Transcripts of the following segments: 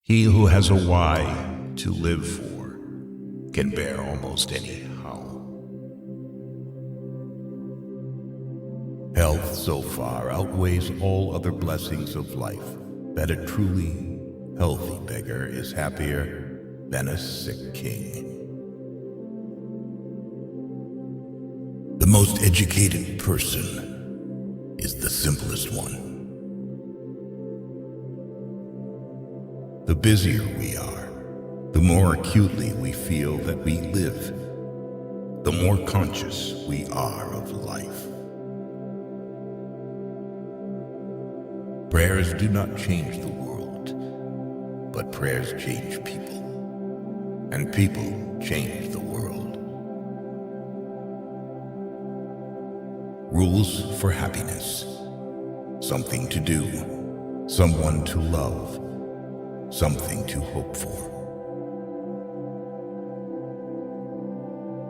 He who has a why to live for can bear almost any how. Health so far outweighs all other blessings of life that a truly healthy beggar is happier than a sick king. The most educated person is the simplest one. The busier we are, the more acutely we feel that we live, the more conscious we are of life. Prayers do not change the world, but prayers change people, and people change the world. Rules for happiness: something to do, someone to love, something to hope for.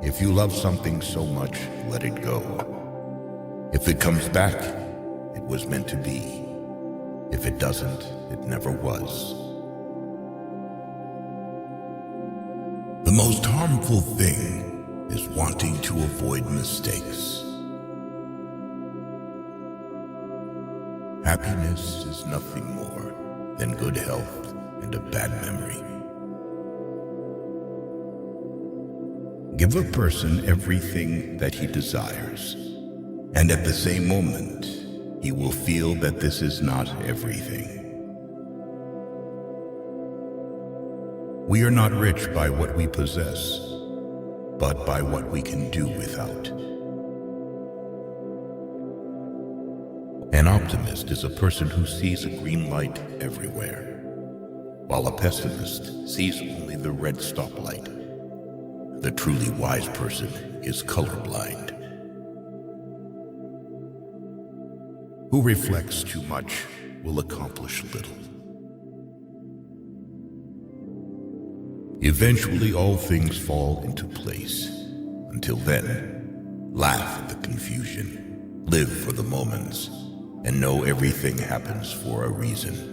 If you love something so much, let it go. If it comes back, it was meant to be. If it doesn't, it never was. The most harmful thing is wanting to avoid mistakes. Happiness is nothing more than good health and a bad memory. Give a person everything that he desires, and at the same moment, he will feel that this is not everything. We are not rich by what we possess, but by what we can do without. An optimist is a person who sees a green light everywhere, while a pessimist sees only the red stoplight. The truly wise person is colorblind. Who reflects too much will accomplish little. Eventually, all things fall into place. Until then, laugh at the confusion, live for the moments, and know everything happens for a reason.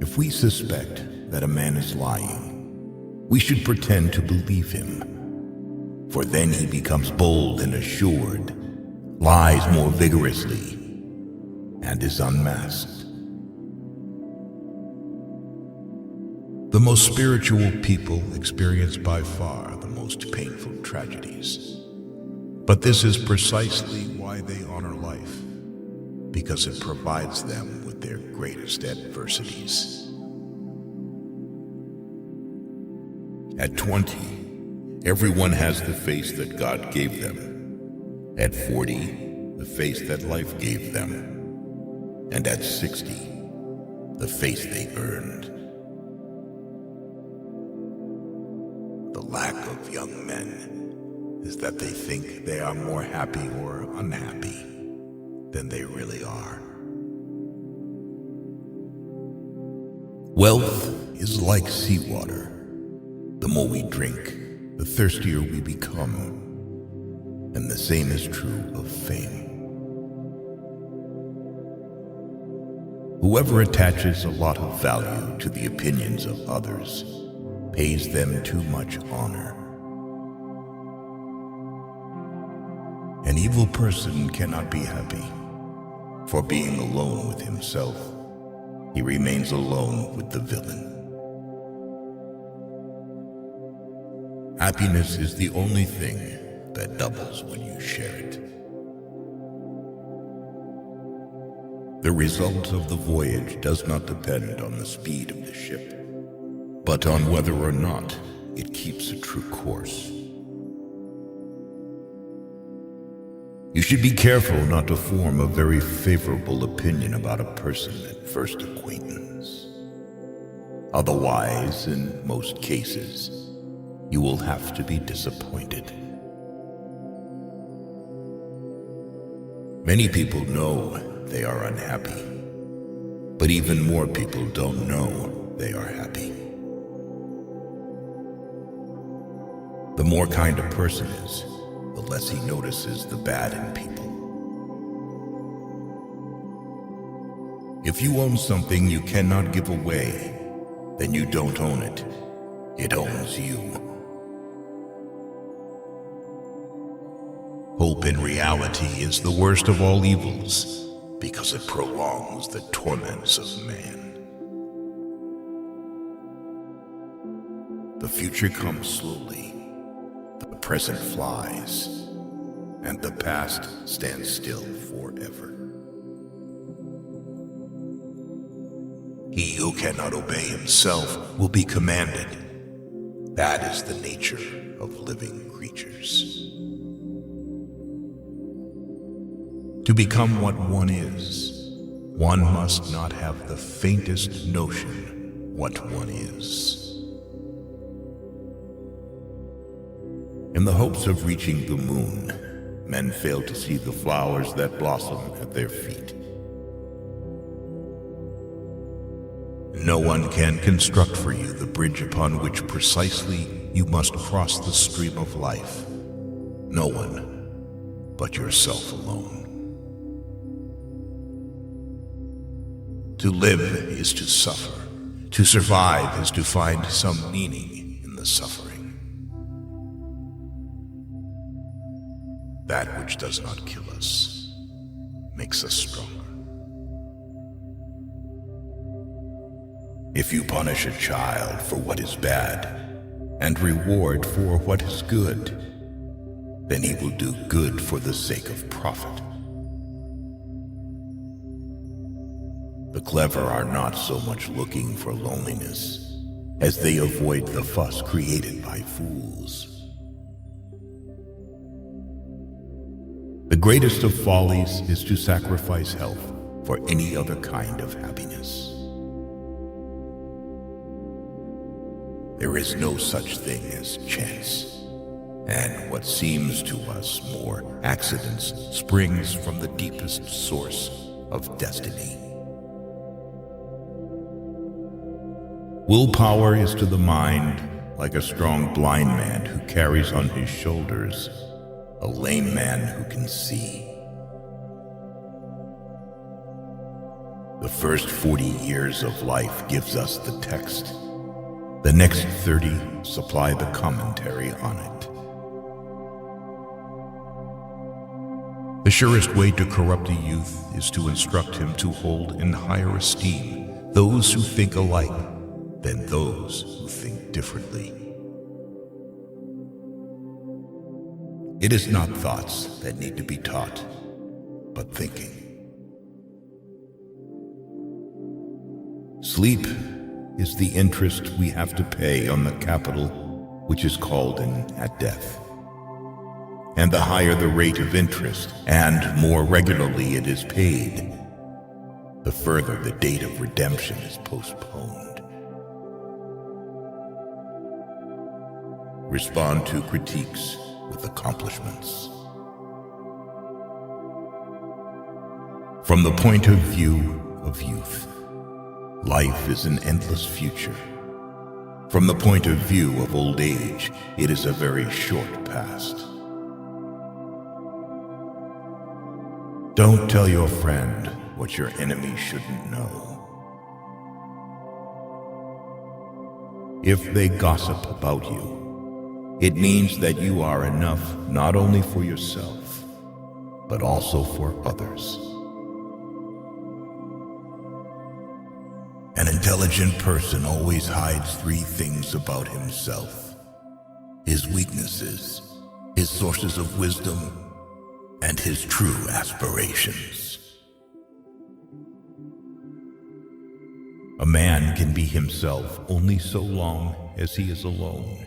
If we suspect that a man is lying, we should pretend to believe him, for then he becomes bold and assured, lies more vigorously, and is unmasked. The most spiritual people experience by far the most painful tragedies. But this is precisely why they honor life, because it provides them with their greatest adversities. At 20, everyone has the face that God gave them. At 40, the face that life gave them. And at 60, the face they earned. The lack of young men is that they think they are more happy or unhappy than they really are. Wealth is like seawater. The more we drink, the thirstier we become. And the same is true of fame. Whoever attaches a lot of value to the opinions of others pays them too much honor. An evil person cannot be happy, for being alone with himself, he remains alone with the villain. Happiness is the only thing that doubles when you share it. The result of the voyage does not depend on the speed of the ship, but on whether or not it keeps a true course. You should be careful not to form a very favorable opinion about a person at first acquaintance. Otherwise, in most cases, you will have to be disappointed. Many people know they are unhappy, but even more people don't know they are happy. The more kind a person is, the less he notices the bad in people. If you own something you cannot give away, then you don't own it. It owns you. Hope in reality is the worst of all evils because it prolongs the torments of man. The future comes slowly, the present flies, and the past stands still forever. He who cannot obey himself will be commanded. That is the nature of living creatures. To become what one is, one must not have the faintest notion what one is. In the hopes of reaching the moon, men fail to see the flowers that blossom at their feet. No one can construct for you the bridge upon which precisely you must cross the stream of life. No one but yourself alone. To live is to suffer. To survive is to find some meaning in the suffering. That which does not kill us makes us stronger. If you punish a child for what is bad and reward for what is good, then he will do good for the sake of profit. The clever are not so much looking for loneliness as they avoid the fuss created by fools. The greatest of follies is to sacrifice health for any other kind of happiness. There is no such thing as chance, and what seems to us more accidents springs from the deepest source of destiny. Willpower is to the mind like a strong blind man who carries on his shoulders a lame man who can see. The first 40 years of life gives us the text. The next 30 supply the commentary on it. The surest way to corrupt a youth is to instruct him to hold in higher esteem those who think alike than those who think differently. It is not thoughts that need to be taught, but thinking. Sleep is the interest we have to pay on the capital which is called in at death. And the higher the rate of interest, and more regularly it is paid, the further the date of redemption is postponed. Respond to critiques with accomplishments. From the point of view of youth, life is an endless future. From the point of view of old age, it is a very short past. Don't tell your friend what your enemy shouldn't know. If they gossip about you, it means that you are enough not only for yourself, but also for others. An intelligent person always hides three things about himself: his weaknesses, his sources of wisdom, and his true aspirations. A man can be himself only so long as he is alone.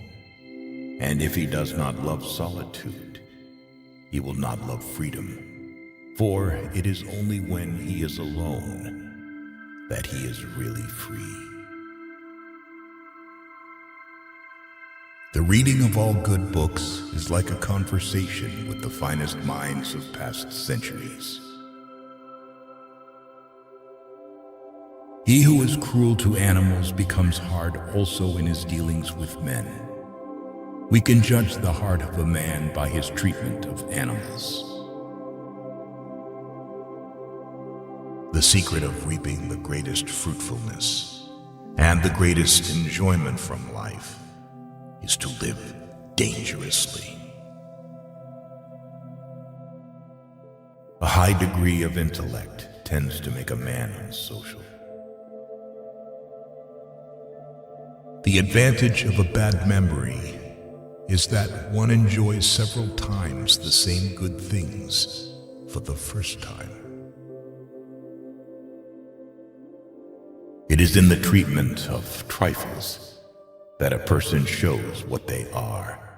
And if he does not love solitude, he will not love freedom. For it is only when he is alone that he is really free. The reading of all good books is like a conversation with the finest minds of past centuries. He who is cruel to animals becomes hard also in his dealings with men. We can judge the heart of a man by his treatment of animals. The secret of reaping the greatest fruitfulness and the greatest enjoyment from life is to live dangerously. A high degree of intellect tends to make a man unsocial. The advantage of a bad memory is that one enjoys several times the same good things for the first time. It is in the treatment of trifles that a person shows what they are.